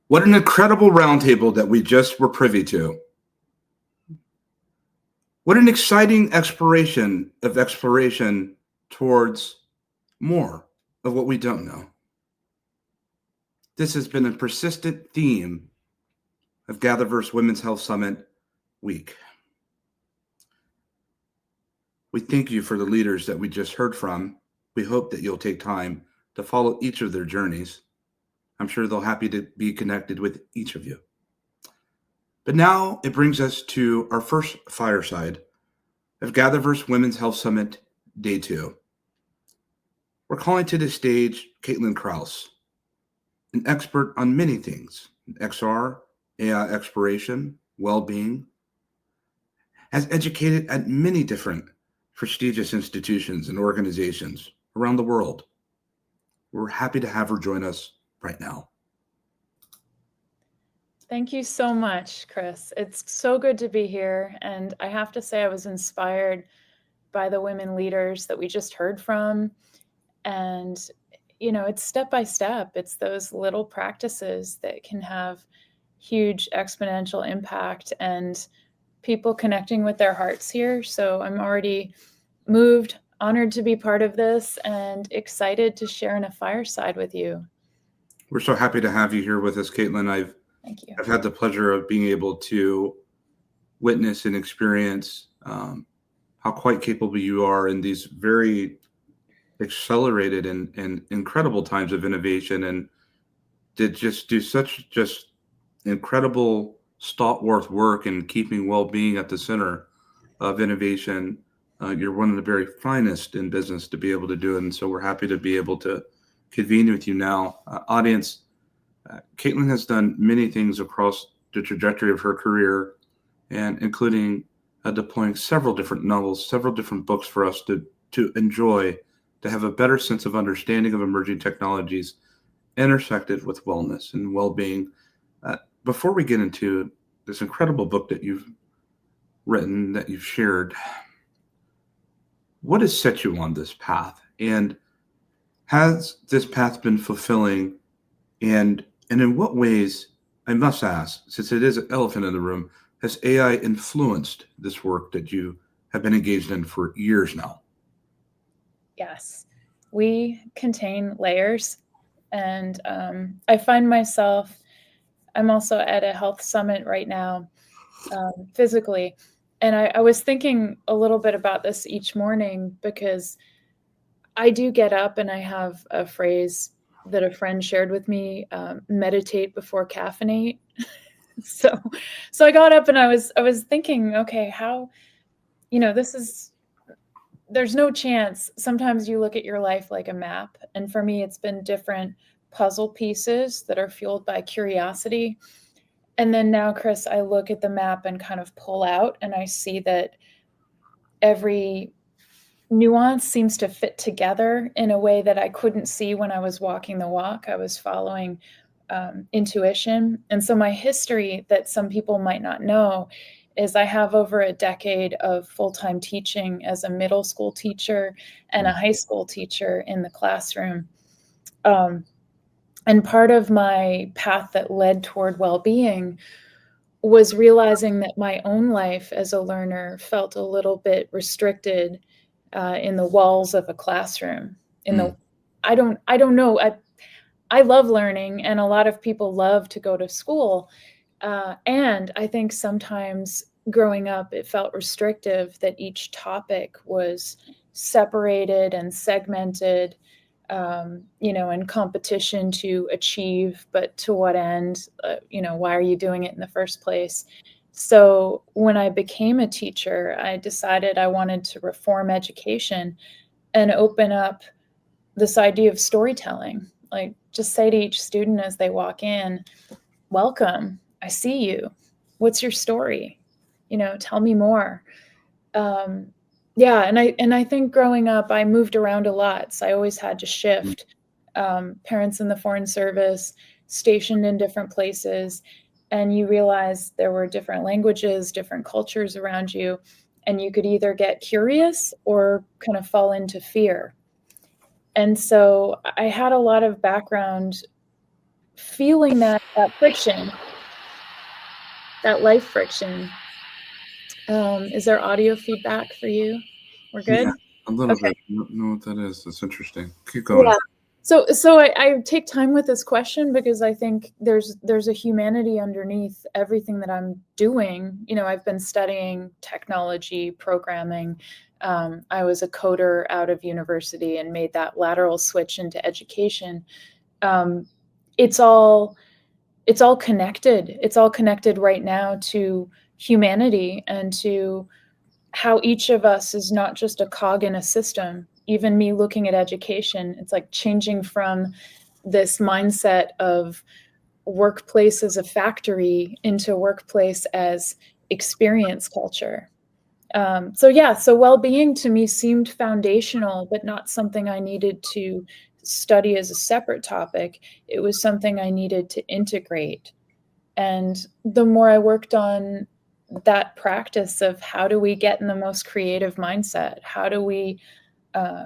What an incredible roundtable that we just were privy to. What an exciting exploration towards more of what we don't know. This has been a persistent theme of GatherVerse Women's Health Summit Week. We thank you for the leaders that we just heard from. We hope that you'll take time to follow each of their journeys. I'm sure they'll happy to be connected with each of you. But now it brings us to our first fireside of GatherVerse Women's Health Summit Day 2. We're calling to the stage Caitlin Krause, an expert on many things, XR, AI exploration, well-being, has educated at many different prestigious institutions and organizations around the world. We're happy to have her join us right now. Thank you so much, Chris. It's so good to be here. And I have to say I was inspired by the women leaders that we just heard from. And, it's step by step. It's those little practices that can have huge exponential impact and people connecting with their hearts here. So I'm already moved, honored to be part of this, and excited to share in a fireside with you. We're so happy to have you here with us, Caitlin. Thank you. I've had the pleasure of being able to witness and experience how quite capable you are in these very accelerated and incredible times of innovation, and did just do such incredible stalwart work in keeping well-being at the center of innovation. You're one of the very finest in business to be able to do it, and so we're happy to be able to convene with you now. Audience, Caitlin has done many things across the trajectory of her career, and including deploying several different novels, several different books for us to enjoy, to have a better sense of understanding of emerging technologies intersected with wellness and well-being. Before we get into this incredible book that you've written, that you've shared, what has set you on this path? And has this path been fulfilling? And in what ways, I must ask, since it is an elephant in the room, has AI influenced this work that you have been engaged in for years now? Yes, we contain layers. And I find myself, I'm also at a health summit right now, physically. And I was thinking a little bit about this each morning because I do get up and I have a phrase that a friend shared with me, meditate before caffeinate. So I got up and I was thinking, okay, how, there's no chance. Sometimes you look at your life like a map. And for me, it's been different puzzle pieces that are fueled by curiosity. And then now, Chris, I look at the map and kind of pull out and I see that every nuance seems to fit together in a way that I couldn't see when I was walking the walk. I was following intuition. And so my history that some people might not know is I have over a decade of full-time teaching as a middle school teacher and a high school teacher in the classroom. And part of my path that led toward well-being was realizing that my own life as a learner felt a little bit restricted in the walls of a classroom. I don't know. I love learning, and a lot of people love to go to school. And I think sometimes growing up, it felt restrictive that each topic was separated and segmented, in competition to achieve, but to what end? Why are you doing it in the first place? So when I became a teacher, I decided I wanted to reform education and open up this idea of storytelling. Like, just say to each student as they walk in, welcome, I see you. What's your story? Tell me more. And I think growing up, I moved around a lot. So I always had to shift. Parents in the Foreign Service, stationed in different places. And you realize there were different languages, different cultures around you. And you could either get curious or kind of fall into fear. And so I had a lot of background feeling that friction, that life friction. Is there audio feedback for you? We're Yeah, good? a little Okay. bit. I don't know what that is. That's interesting. Keep Yeah. going. So I take time with this question because I think there's a humanity underneath everything that I'm doing. You know, I've been studying technology, programming. I was a coder out of university and made that lateral switch into education. Um, it's all connected. It's all connected right now to humanity and to how each of us is not just a cog in a system. Even me looking at education, it's like changing from this mindset of workplace as a factory into workplace as experience culture. So well-being to me seemed foundational, but not something I needed to study as a separate topic. It was something I needed to integrate. And the more I worked on that practice of how do we get in the most creative mindset, how do we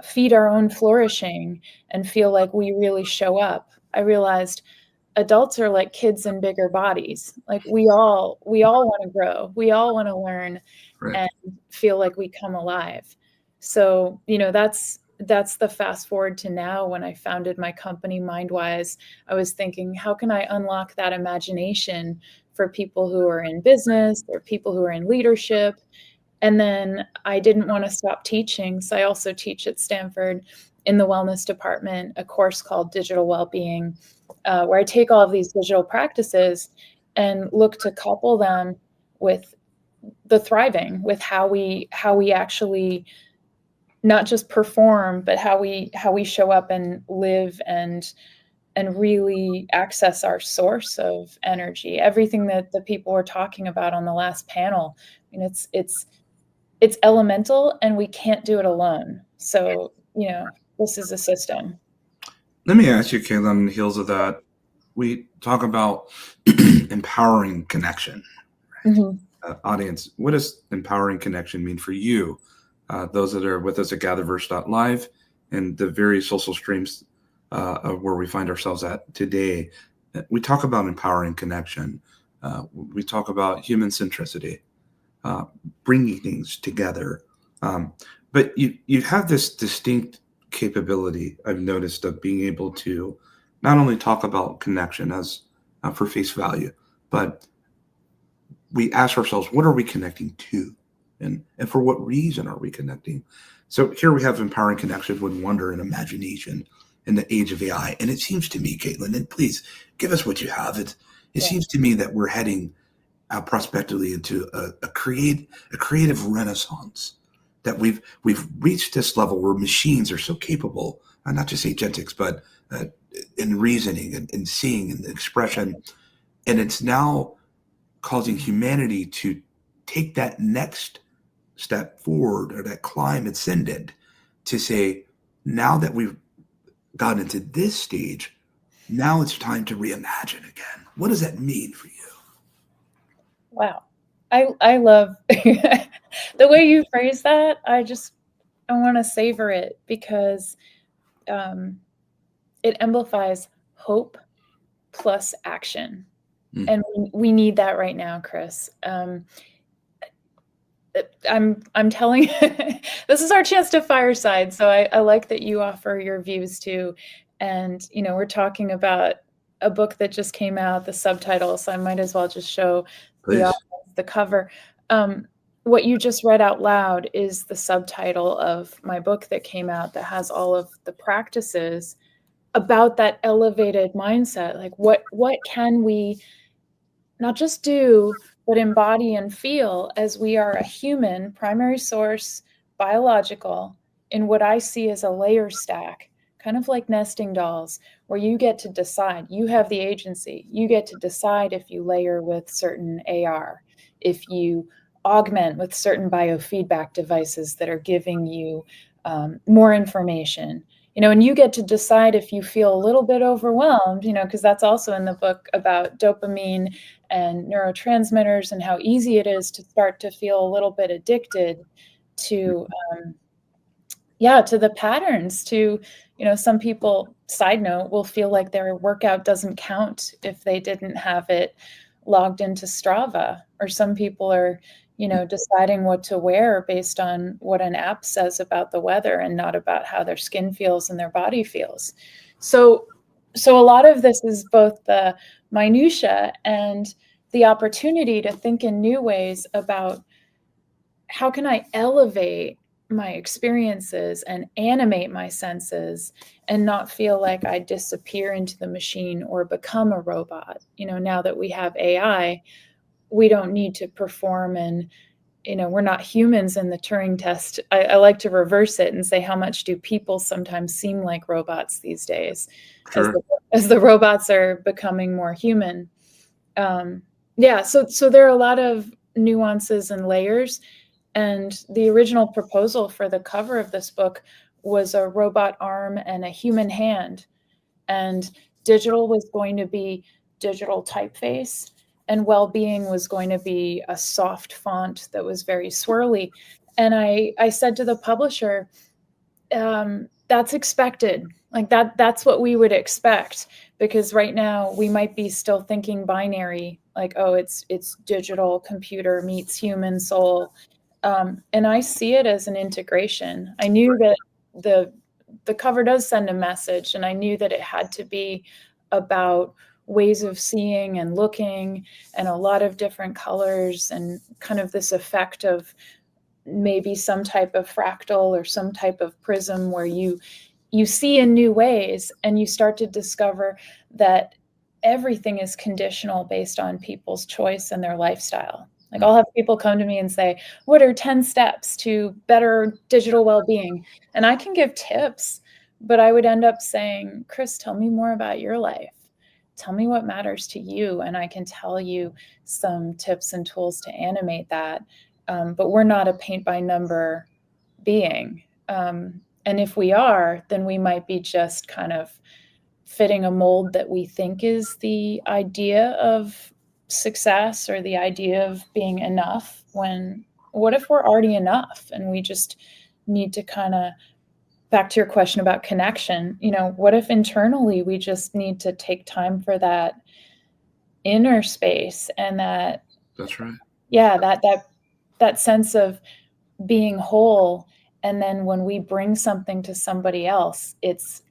feed our own flourishing and feel like we really show up, I realized adults are like kids in bigger bodies. Like we all want to grow, we all want to learn Right. and feel like we come alive. So, you know, that's the fast forward to now. When I founded my company Mindwise, I was thinking, how can I unlock that imagination for people who are in business or people who are in leadership? And then I didn't want to stop teaching. So I also teach at Stanford in the wellness department, a course called Digital Wellbeing, where I take all of these digital practices and look to couple them with the thriving, with how we actually not just perform, but how we show up and live and really access our source of energy. Everything that the people were talking about on the last panel, I mean, it's elemental and we can't do it alone. So, you know, this is a system. Let me ask you, Kayla, on the heels of that, we talk about empowering connection. Mhm. Audience, what does empowering connection mean for you? Those that are with us at GatherVerse.live and the various social streams of where we find ourselves at today, we talk about empowering connection. We talk about human centricity, uh, bringing things together. Um, but you have this distinct capability I've noticed of being able to not only talk about connection as for face value, but we ask ourselves, what are we connecting to? And for what reason are we connecting? So here we have empowering connection with wonder and imagination in the age of AI. And it seems to me, Caitlin, and please give us what you have. It Yeah. seems to me that we're heading prospectively into a creative renaissance. That we've reached this level where machines are so capable, not just agentics, but in reasoning and seeing and expression, and it's now causing humanity to take that next step forward or that climb ascendant to say, now that we've gotten into this stage, now it's time to reimagine again. What does that mean for you? Wow. I love the way you phrase that. I want to savor it because um, it amplifies hope plus action. Mm, And we need that right now, Chris. I'm telling this is our chance to fireside. So I like that you offer your views too. And you know, we're talking about a book that just came out, the subtitle, so I might as well just show the please. audience the cover. Um, what you just read out loud is the subtitle of my book that came out that has all of the practices about that elevated mindset. Like what can we not just do, but embody and feel as we are a human, primary source, biological, in what I see as a layer stack, kind of like nesting dolls, where you get to decide. You have the agency. You get to decide if you layer with certain AR, if you augment with certain biofeedback devices that are giving you more information. You know, and you get to decide if you feel a little bit overwhelmed, you know, because that's also in the book about dopamine and neurotransmitters and how easy it is to start to feel a little bit addicted to yeah, to the patterns, to, you know, some people side note, will feel like their workout doesn't count if they didn't have it logged into Strava. Or some people are, deciding what to wear based on what an app says about the weather and not about how their skin feels and their body feels. So a lot of this is both the minutia and the opportunity to think in new ways about how can I elevate my experiences and animate my senses and not feel like I disappear into the machine or become a robot. Now that we have AI, we don't need to perform, and we're not humans in the Turing test. I like to reverse it and say, how much do people sometimes seem like robots these days, Sure. as the robots are becoming more human? So there are a lot of nuances and layers. And the original proposal for the cover of this book was a robot arm and a human hand. And digital was going to be digital typeface, and well-being was going to be a soft font that was very swirly. And I said to the publisher, that's expected. Like that's what we would expect, because right now we might be still thinking binary, like, oh, it's digital computer meets human soul. And I see it as an integration. I knew that the cover does send a message, and I knew that it had to be about ways of seeing and looking and a lot of different colors and kind of this effect of maybe some type of fractal or some type of prism where you see in new ways, and you start to discover that everything is conditional based on people's choice and their lifestyle. Like, I'll have people come to me and say, what are 10 steps to better digital well-being? And I can give tips, but I would end up saying, Chris, tell me more about your life. Tell me what matters to you, and I can tell you some tips and tools to animate that. But we're not a paint by number being. And if we are, then we might be just kind of fitting a mold that we think is the idea of success or the idea of being enough, when what if we're already enough and we just need to kind of, back to your question about connection, what if internally we just need to take time for that inner space and that, That's right. yeah, that sense of being whole. And then when we bring something to somebody else, it's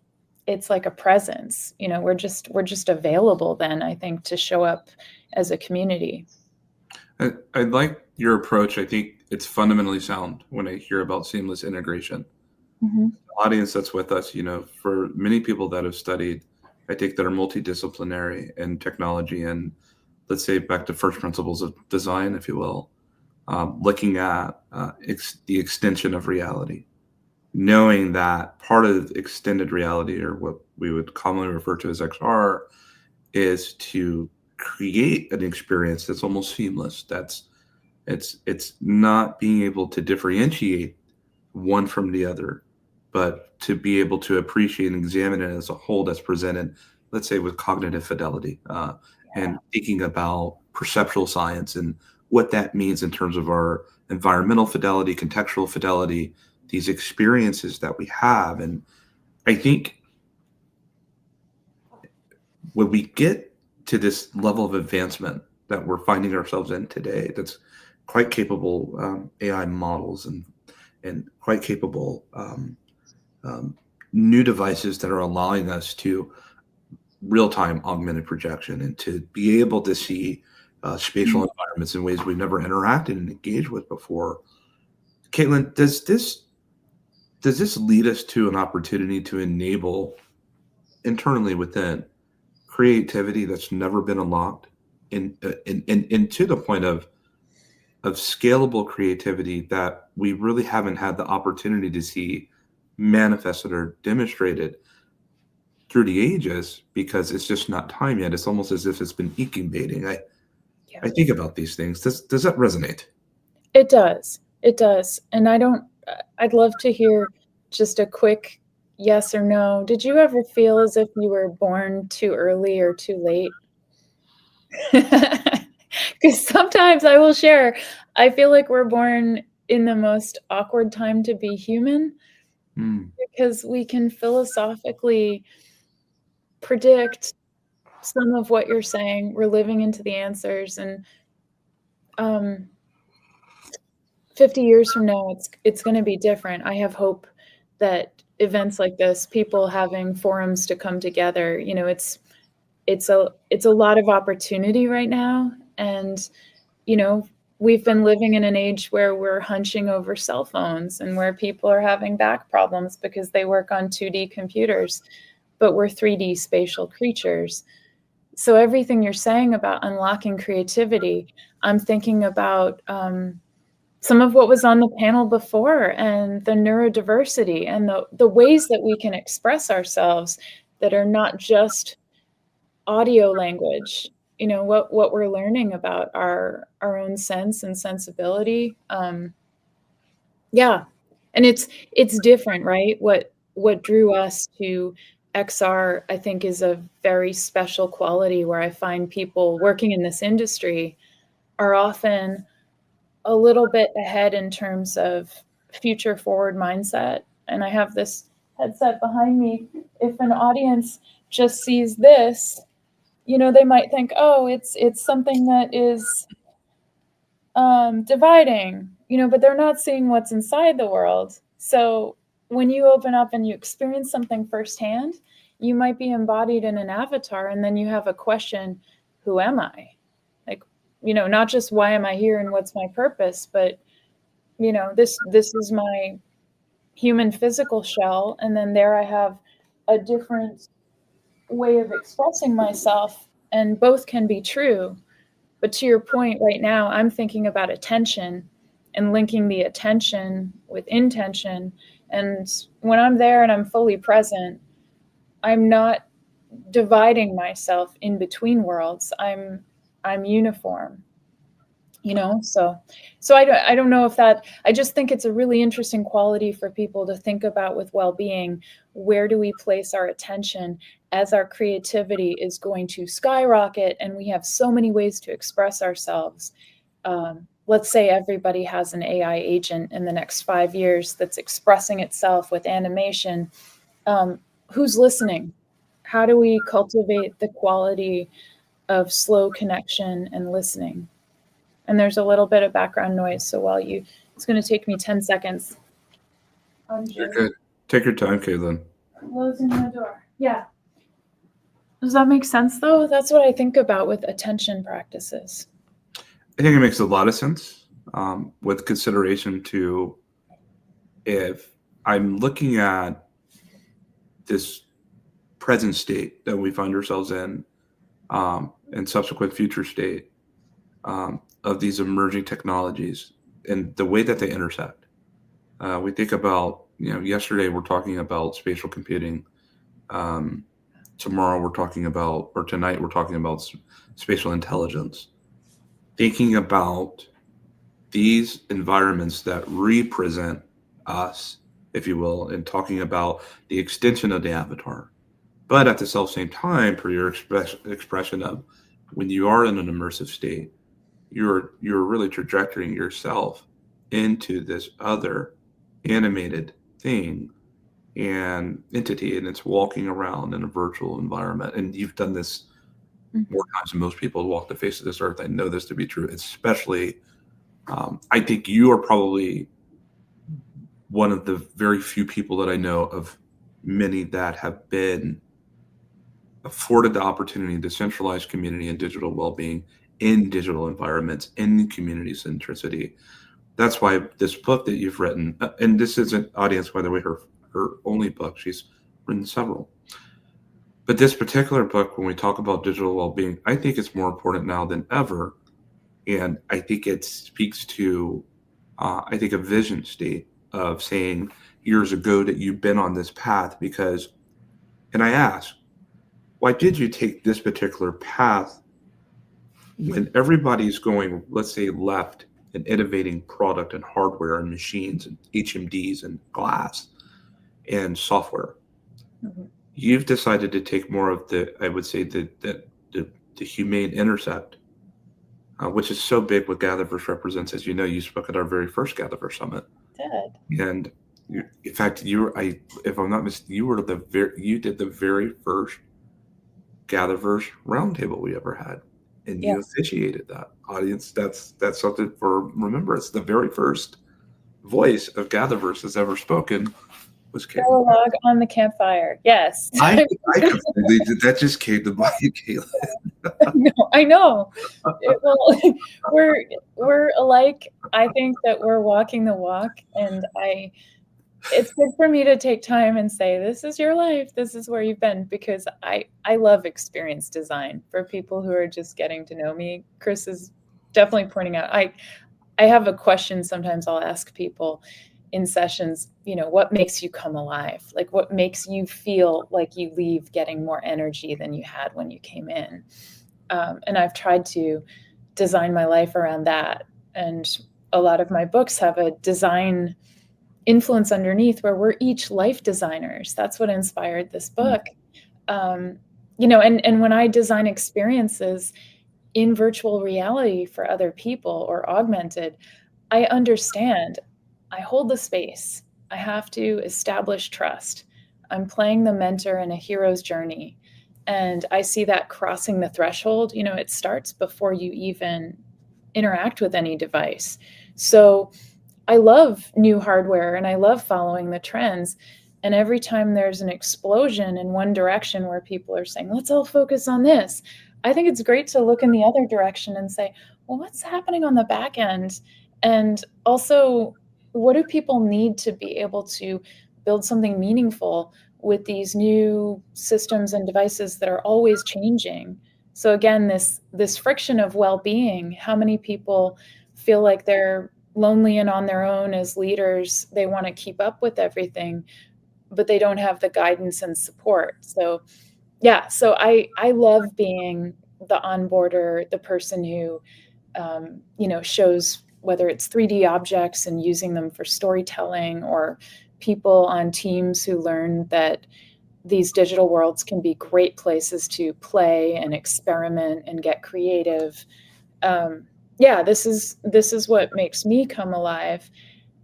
like a presence. We're just available then, I think, to show up as a community. I like your approach. I think it's fundamentally sound when I hear about seamless integration. Mm-hmm. The audience that's with us, for many people that have studied, I think that are multidisciplinary in technology and, let's say, back to first principles of design, if you will, looking at the extension of reality, knowing that part of extended reality, or what we would commonly refer to as XR, is to create an experience that's almost seamless. It's not being able to differentiate one from the other, but to be able to appreciate and examine it as a whole that's presented, let's say, with cognitive fidelity, and thinking about perceptual science and what that means in terms of our environmental fidelity, contextual fidelity, these experiences that we have. And I think when we get to this level of advancement that we're finding ourselves in today, that's quite capable AI models and quite capable new devices that are allowing us to real-time augmented projection and to be able to see spatial environments in ways we've never interacted and engaged with before. Caitlin, does this lead us to an opportunity to enable internally within creativity that's never been unlocked, and to the point of scalable creativity that we really haven't had the opportunity to see manifested or demonstrated through the ages, because it's just not time yet? It's almost as if it's been incubating. I think about these things. Does that resonate? It does. It does. And I'd love to hear just a quick yes or no. Did you ever feel as if you were born too early or too late? Because sometimes, I will share, I feel like we're born in the most awkward time to be human, because we can philosophically predict some of what you're saying. We're living into the answers, and 50 years from now, it's going to be different. I have hope that events like this, people having forums to come together, it's a lot of opportunity right now. And we've been living in an age where we're hunching over cell phones and where people are having back problems because they work on 2D computers, but we're 3D spatial creatures. So everything you're saying about unlocking creativity, I'm thinking about some of what was on the panel before, and the neurodiversity and the ways that we can express ourselves that are not just audio language. What we're learning about our own sense and sensibility. Yeah, and it's different, right? What drew us to XR, I think, is a very special quality where I find people working in this industry are often a little bit ahead in terms of future forward mindset. And I have this headset behind me. If an audience just sees this, they might think, oh, it's something that is dividing, but they're not seeing what's inside the world. So when you open up and you experience something firsthand, you might be embodied in an avatar, and then you have a question: who am I? Like, not just why am I here and what's my purpose, but this is my human physical shell, and then there I have a different way of expressing myself, and both can be true. But to your point right now, I'm thinking about attention and linking the attention with intention. And when I'm there and I'm fully present, I'm not dividing myself in between worlds. I'm uniform. So I don't know if that, I just think it's a really interesting quality for people to think about with well-being. Where do we place our attention as our creativity is going to skyrocket and we have so many ways to express ourselves? Let's say everybody has an AI agent in the next 5 years that's expressing itself with animation. Who's listening? How do we cultivate the quality of slow connection and listening? And there's a little bit of background noise, so it's going to take me 10 seconds. You're good. Take your time, Caitlin. Closing the door. Yeah. Does that make sense, though? That's what I think about with attention practices. I think it makes a lot of sense, with consideration to if I'm looking at this present state that we find ourselves in, and subsequent future state, of these emerging technologies and the way that they intersect. We think about, yesterday we're talking about spatial computing. Tomorrow we're talking about, or tonight we're talking about spatial intelligence. Thinking about these environments that represent us, if you will, and talking about the extension of the avatar. But at the same time, per your expression of when you are in an immersive state, you're really trajectorying yourself into this other animated thing and entity, and it's walking around in a virtual environment. And you've done this more times than most people who walk the face of this earth. I know this to be true, especially I think you are probably one of the very few people that I know of many that have been afforded the opportunity to centralize community and digital well-being in digital environments, in community centricity. That's why this book that you've written, and this isn't audience, by the way, her only book, she's written several. But this particular book, when we talk about digital well-being, I think it's more important now than ever. And I think it speaks to, I think, a vision state of saying years ago that you've been on this path because, and I ask, why did you take this particular path when everybody's going, let's say, left and innovating product and hardware and machines and HMDs and glass and software? Mm-hmm. You've decided to take more of the, I would say, the humane intersect, which is so big what GatherVerse represents. As you know, you spoke at our very first GatherVerse Summit. Did. And in fact, if I'm not mistaken, you did the very first GatherVerse roundtable we ever had, and you Yes. officiated that. Audience, that's something for remembrance. The very first voice of GatherVerse has ever spoken was Throw Caitlin. a log on the campfire. Yes. I completely did that. Just came to mind, Caitlin. No, I know. Well, we're alike. I think that we're walking the walk, and it's good for me to take time and say, this is your life. This is where you've been, because I love experience design for people who are just getting to know me. Chris is definitely pointing out, I have a question sometimes I'll ask people in sessions, what makes you come alive? Like, what makes you feel like you leave getting more energy than you had when you came in? And I've tried to design my life around that. And a lot of my books have a design influence underneath where we're each life designers. That's what inspired this book. And when I design experiences in virtual reality for other people or augmented, I understand I hold the space. I have to establish trust. I'm playing the mentor in a hero's journey. And I see that crossing the threshold, it starts before you even interact with any device. So I love new hardware and I love following the trends. And every time there's an explosion in one direction where people are saying, let's all focus on this, I think it's great to look in the other direction and say, well, what's happening on the back end? And also, what do people need to be able to build something meaningful with these new systems and devices that are always changing? So again, this friction of well-being, how many people feel like they're lonely and on their own as leaders? They want to keep up with everything, but they don't have the guidance and support. So yeah, so I love being the onboarder, the person who shows whether it's 3D objects and using them for storytelling, or people on teams who learn that these digital worlds can be great places to play and experiment and get creative. Yeah, this is what makes me come alive.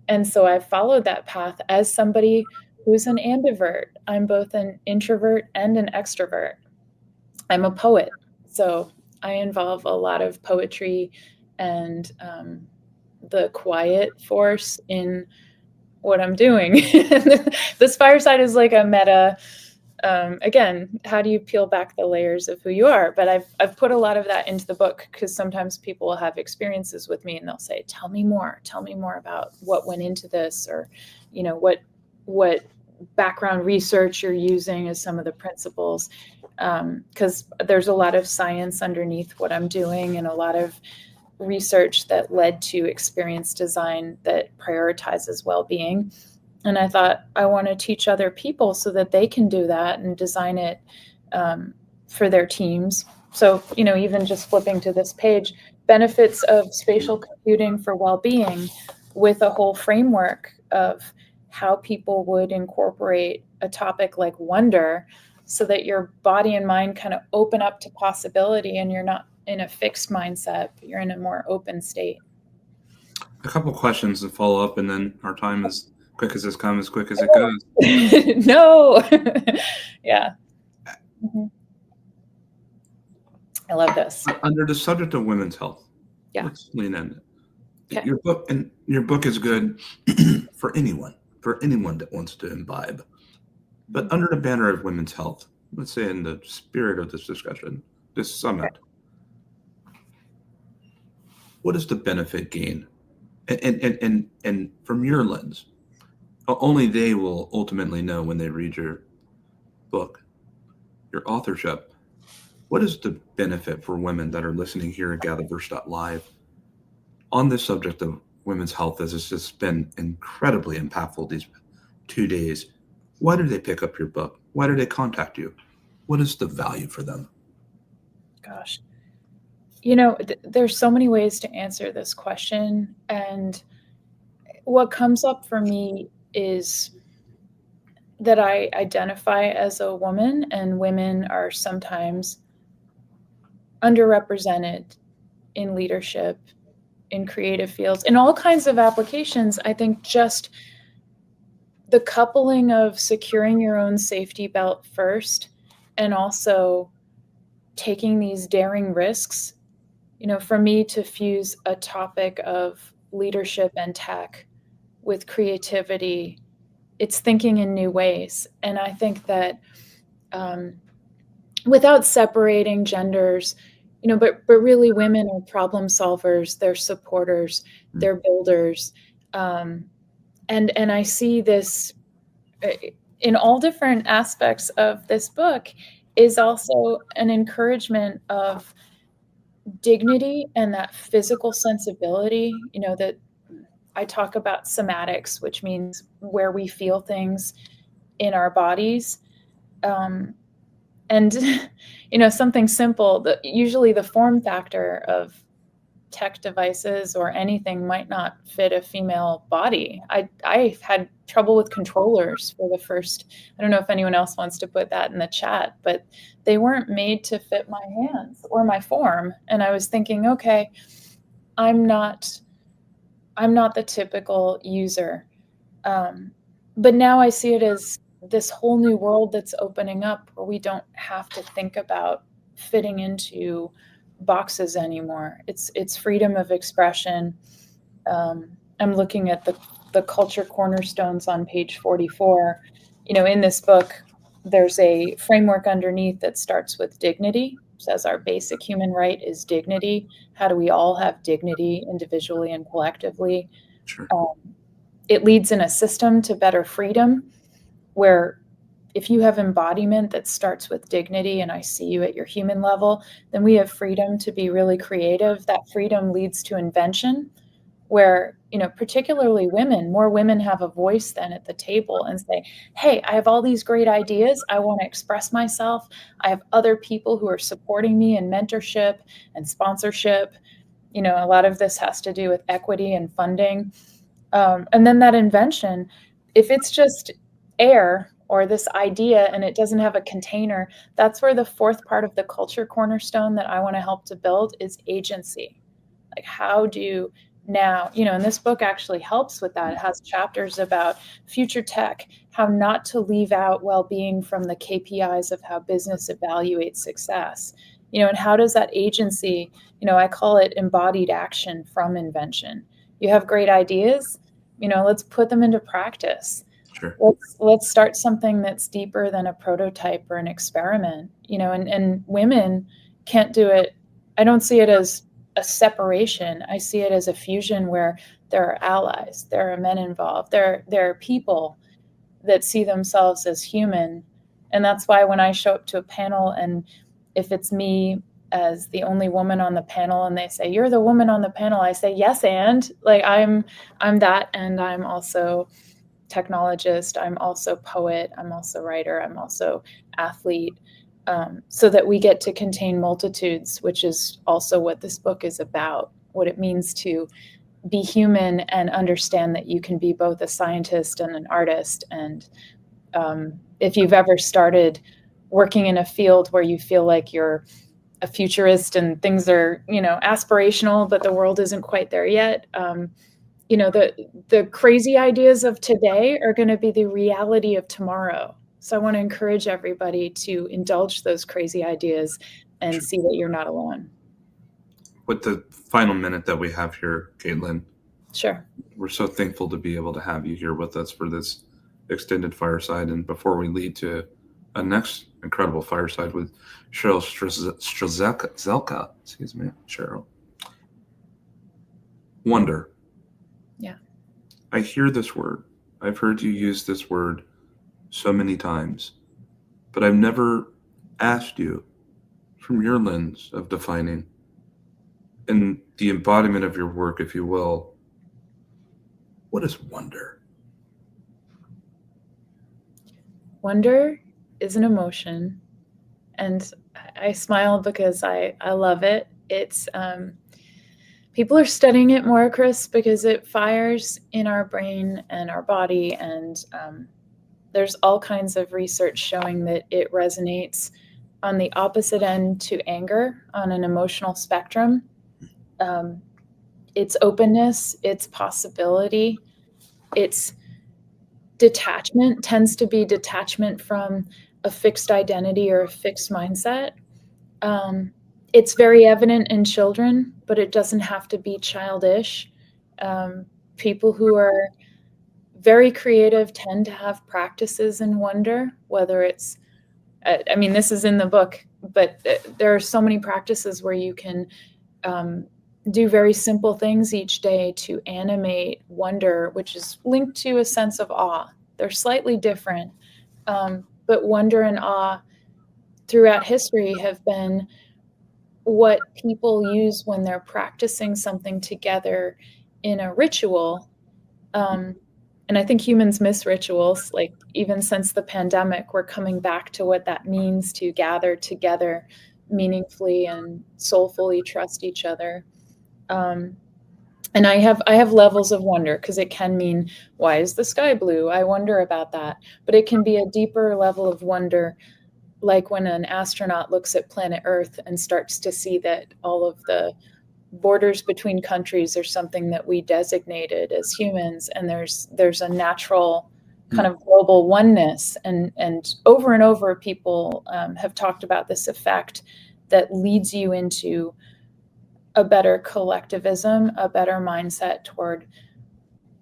And so I've followed that path as somebody who's an ambivert. I'm both an introvert and an extrovert. I'm a poet, so I involve a lot of poetry and the quiet force in what I'm doing. This fireside is like a meta. Again, how do you peel back the layers of who you are? But I've put a lot of that into the book, because sometimes people will have experiences with me and they'll say, tell me more about what went into this, or what background research you're using as some of the principles, because there's a lot of science underneath what I'm doing and a lot of research that led to experience design that prioritizes well-being. And I thought, I want to teach other people so that they can do that and design it for their teams. So, even just flipping to this page, benefits of spatial computing for well-being, with a whole framework of how people would incorporate a topic like wonder, so that your body and mind kind of open up to possibility and you're not in a fixed mindset, but you're in a more open state. A couple questions to follow up, and then our time is quick as this comes, quick as it goes. No. Yeah. Mm-hmm. I love this. Under the subject of women's health, Yeah. let's lean in. Okay. Your book is good for anyone that wants to imbibe. But under the banner of women's health, let's say in the spirit of this discussion, this summit, what is the benefit gain? And from your lens, only they will ultimately know when they read your book, your authorship. What is the benefit for women that are listening here at GatherVerse.live on this subject of women's health, as it's just been incredibly impactful these 2 days? Why do they pick up your book? Why do they contact you? What is the value for them? Gosh, there's so many ways to answer this question. And what comes up for me is that I identify as a woman, and women are sometimes underrepresented in leadership, in creative fields, in all kinds of applications. I think just the coupling of securing your own safety belt first, and also taking these daring risks. For me to fuse a topic of leadership and tech with creativity, it's thinking in new ways. And I think that without separating genders, but really women are problem solvers, they're supporters, they're builders. And I see this in all different aspects of this book is also an encouragement of dignity and that physical sensibility, that I talk about somatics, which means where we feel things in our bodies. And, something simple, that usually the form factor of tech devices or anything might not fit a female body. I had trouble with controllers for the first, I don't know if anyone else wants to put that in the chat, but they weren't made to fit my hands or my form. And I was thinking, okay, I'm not the typical user. But now I see it as this whole new world that's opening up where we don't have to think about fitting into boxes anymore. It's freedom of expression. I'm looking at the culture cornerstones on page 44. In this book, there's a framework underneath that starts with dignity. It says our basic human right is dignity. How do we all have dignity individually and collectively? Sure. It leads in a system to better freedom, where if you have embodiment that starts with dignity and I see you at your human level, then we have freedom to be really creative. That freedom leads to invention, where, particularly women, more women have a voice then at the table and say, hey, I have all these great ideas. I want to express myself. I have other people who are supporting me in mentorship and sponsorship. A lot of this has to do with equity and funding. And then that invention, if it's just air or this idea and it doesn't have a container, that's where the fourth part of the culture cornerstone that I want to help to build is agency. Like, how do now, and this book actually helps with that. It has chapters about future tech, how not to leave out well-being from the KPIs of how business evaluates success, and how does that agency, I call it embodied action from invention. You have great ideas, let's put them into practice. Sure. Let's start something that's deeper than a prototype or an experiment, and women can't do it. I don't see it as a separation. I see it as a fusion where there are allies, there are men involved, there are people that see themselves as human. And that's why when I show up to a panel, and if it's me as the only woman on the panel and they say, you're the woman on the panel, I say, yes, and like I'm that, and I'm also technologist, I'm also poet, I'm also writer, I'm also athlete, so that we get to contain multitudes, which is also what this book is about, what it means to be human and understand that you can be both a scientist and an artist. And if you've ever started working in a field where you feel like you're a futurist and things are, aspirational, but the world isn't quite there yet, the crazy ideas of today are going to be the reality of tomorrow. So I want to encourage everybody to indulge those crazy ideas and see that you're not alone. With the final minute that we have here, Caitlin, Sure. we're so thankful to be able to have you here with us for this extended fireside. And before we lead to a next incredible fireside with Cheryl Strzelka, excuse me, Cheryl. Wonder. Yeah. I hear this word. I've heard you use this word so many times, but I've never asked you, from your lens of defining and the embodiment of your work, if you will, what is wonder? Wonder is an emotion, and I smile because I love it. It's people are studying it more, Chris, because it fires in our brain and our body, and there's all kinds of research showing that it resonates on the opposite end to anger on an emotional spectrum. It's openness, it's possibility, it's detachment, tends to be detachment from a fixed identity or a fixed mindset. It's very evident in children, but it doesn't have to be childish. People who are very creative tend to have practices in wonder, whether it's, I mean, this is in the book, but there are so many practices where you can do very simple things each day to animate wonder, which is linked to a sense of awe. They're slightly different, but wonder and awe throughout history have been what people use when they're practicing something together in a ritual. And I think humans miss rituals. Like, even since the pandemic, we're coming back to what that means to gather together meaningfully and soulfully trust each other. And I have levels of wonder, because it can mean, why is the sky blue? I wonder about that. But it can be a deeper level of wonder, like when an astronaut looks at planet Earth and starts to see that all of the borders between countries are something that we designated as humans, and there's a natural kind of global oneness. And over people have talked about this effect that leads you into a better collectivism, a better mindset toward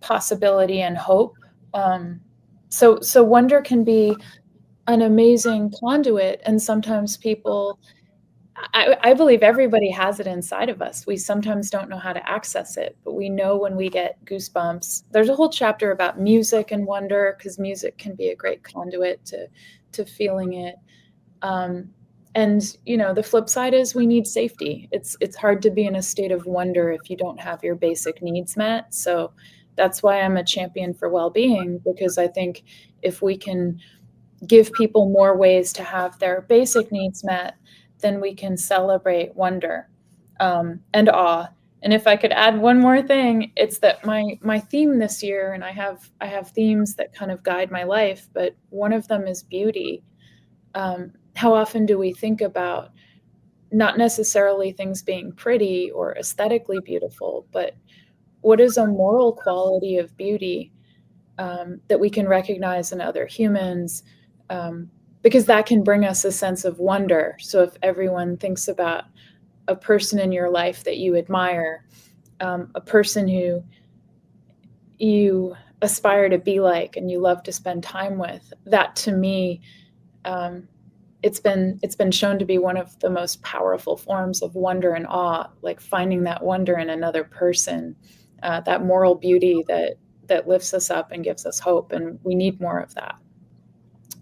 possibility and hope. So wonder can be an amazing conduit, and sometimes people, I believe everybody has it inside of us. We sometimes don't know how to access it, but we know when we get goosebumps. There's a whole chapter about music and wonder, because music can be a great conduit to feeling it. And the flip side is we need safety. It's hard to be in a state of wonder if you don't have your basic needs met. So that's why I'm a champion for well-being, because I think if we can give people more ways to have their basic needs met, then we can celebrate wonder and awe. And if I could add one more thing, it's that my theme this year, and I have themes that kind of guide my life, but one of them is beauty. How often do we think about not necessarily things being pretty or aesthetically beautiful, but what is a moral quality of beauty that we can recognize in other humans? Because that can bring us a sense of wonder. So if everyone thinks about a person in your life that you admire, a person who you aspire to be like and you love to spend time with, that to me, it's been shown to be one of the most powerful forms of wonder and awe, like finding that wonder in another person, that moral beauty that lifts us up and gives us hope, and we need more of that.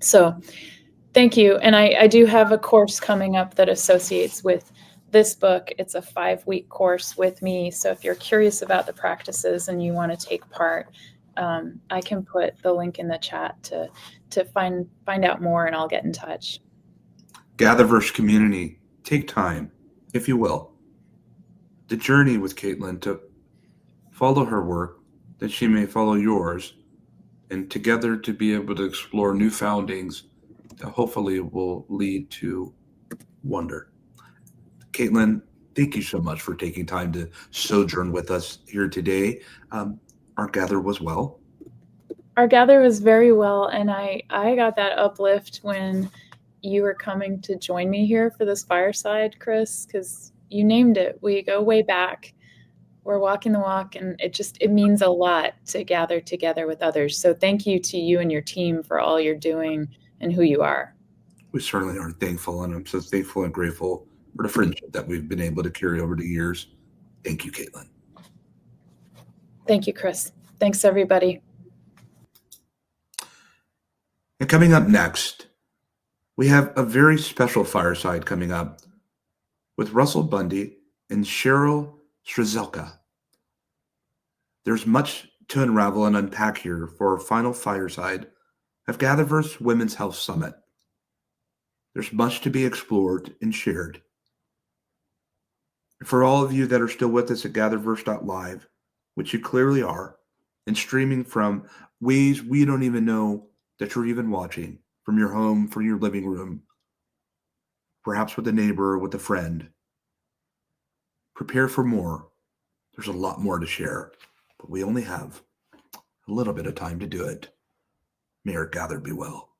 So thank you. And I do have a course coming up that associates with this book. It's a 5-week course with me. So if you're curious about the practices and you want to take part, I can put the link in the chat to find out more, and I'll get in touch. GatherVerse community, take time, if you will, the journey with Caitlin, to follow her work, that she may follow yours, and together to be able to explore new foundings that hopefully will lead to wonder. Caitlin, thank you so much for taking time to sojourn with us here today. Our gather was well. Our gather was very well, and I got that uplift when you were coming to join me here for this fireside, Chris, because you named it. We go way back. We're walking the walk, and it means a lot to gather together with others. So thank you to you and your team for all you're doing and who you are. We certainly are thankful, and I'm so thankful and grateful for the friendship that we've been able to carry over the years. Thank you, Caitlin. Thank you, Chris. Thanks, everybody. And coming up next, we have a very special fireside coming up with Russell Bundy and Cheryl Strzelka. There's much to unravel and unpack here for our final fireside of GatherVerse Women's Health Summit. There's much to be explored and shared. For all of you that are still with us at GatherVerse.live, which you clearly are, and streaming from ways we don't even know that you're even watching, from your home, from your living room, perhaps with a neighbor or with a friend, prepare for more. There's a lot more to share, but we only have a little bit of time to do it. May our gather be well.